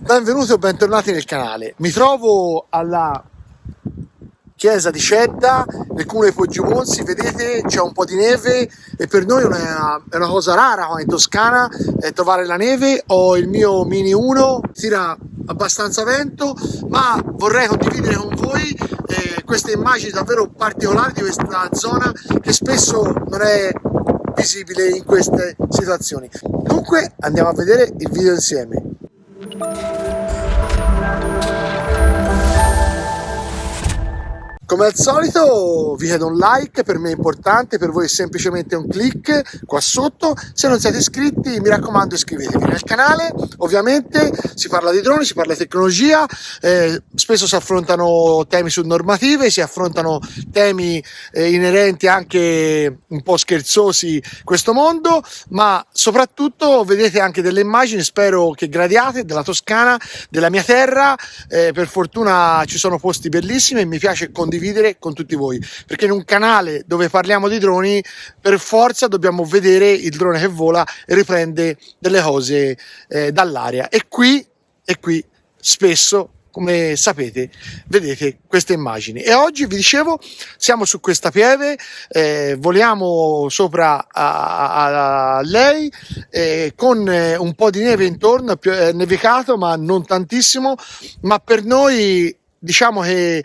Benvenuti o bentornati nel canale. Mi trovo alla chiesa di Cedda, nel comune di Poggiomonsi. Vedete, c'è un po' di neve e per noi è una cosa rara qua in Toscana trovare la neve. Ho il mio Mini 1, tira abbastanza vento, ma vorrei condividere con voi queste immagini davvero particolari di questa zona che spesso non è visibile in queste situazioni. Dunque andiamo a vedere il video insieme. Come al solito vi chiedo un like, per me è importante, per voi è semplicemente un click qua sotto. Se non siete iscritti, mi raccomando, iscrivetevi nel canale. Ovviamente si parla di droni, si parla di tecnologia, spesso si affrontano temi su normative, si affrontano temi inerenti anche un po' scherzosi questo mondo, ma soprattutto vedete anche delle immagini, spero che gradiate, della Toscana, della mia terra. Per fortuna ci sono posti bellissimi e mi piace condividere con tutti voi, perché in un canale dove parliamo di droni per forza dobbiamo vedere il drone che vola e riprende delle cose dall'aria, e qui spesso, come sapete, vedete queste immagini. E oggi vi dicevo, siamo su questa pieve, voliamo sopra a lei con un po' di neve intorno, è nevicato ma non tantissimo, ma per noi diciamo che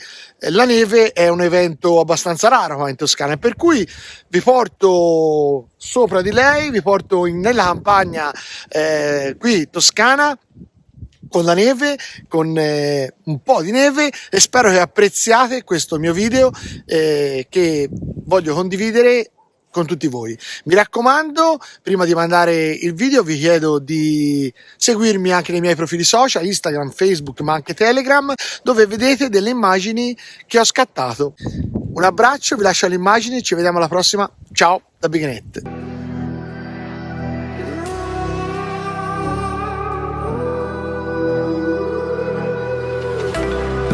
la neve è un evento abbastanza raro qua in Toscana, per cui vi porto sopra di lei, vi porto nella campagna qui toscana, con la neve, con un po' di neve, e spero che apprezziate questo mio video che voglio condividere con tutti voi. Mi raccomando, prima di mandare il video vi chiedo di seguirmi anche nei miei profili social, Instagram, Facebook, ma anche Telegram, dove vedete delle immagini che ho scattato. Un abbraccio, vi lascio alle immagini, ci vediamo alla prossima. Ciao da Bignet.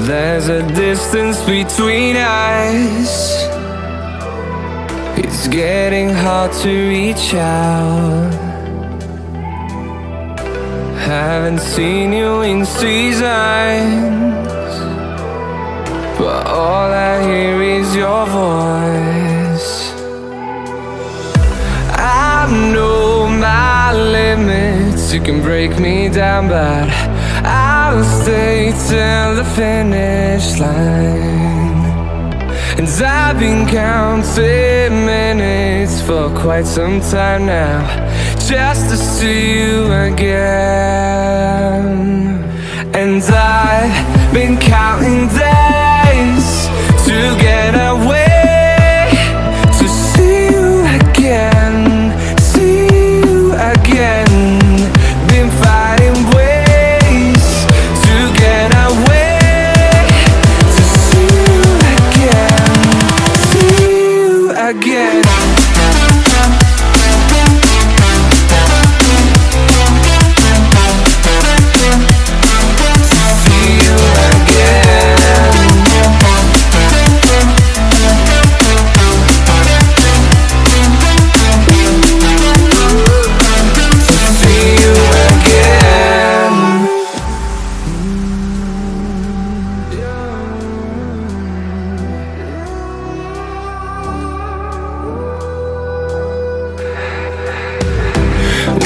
There's a distance between us. It's getting hard to reach out. Haven't seen you in seasons, but all I hear is your voice. I know my limits, you can break me down, but I'll stay till the finish line. And I've been counting minutes for quite some time now, just to see you again. And I've been counting days to get away, to see you again, see you again. Been fighting ways to get away, again. See you again. See you again.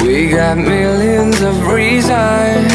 We got millions of reasons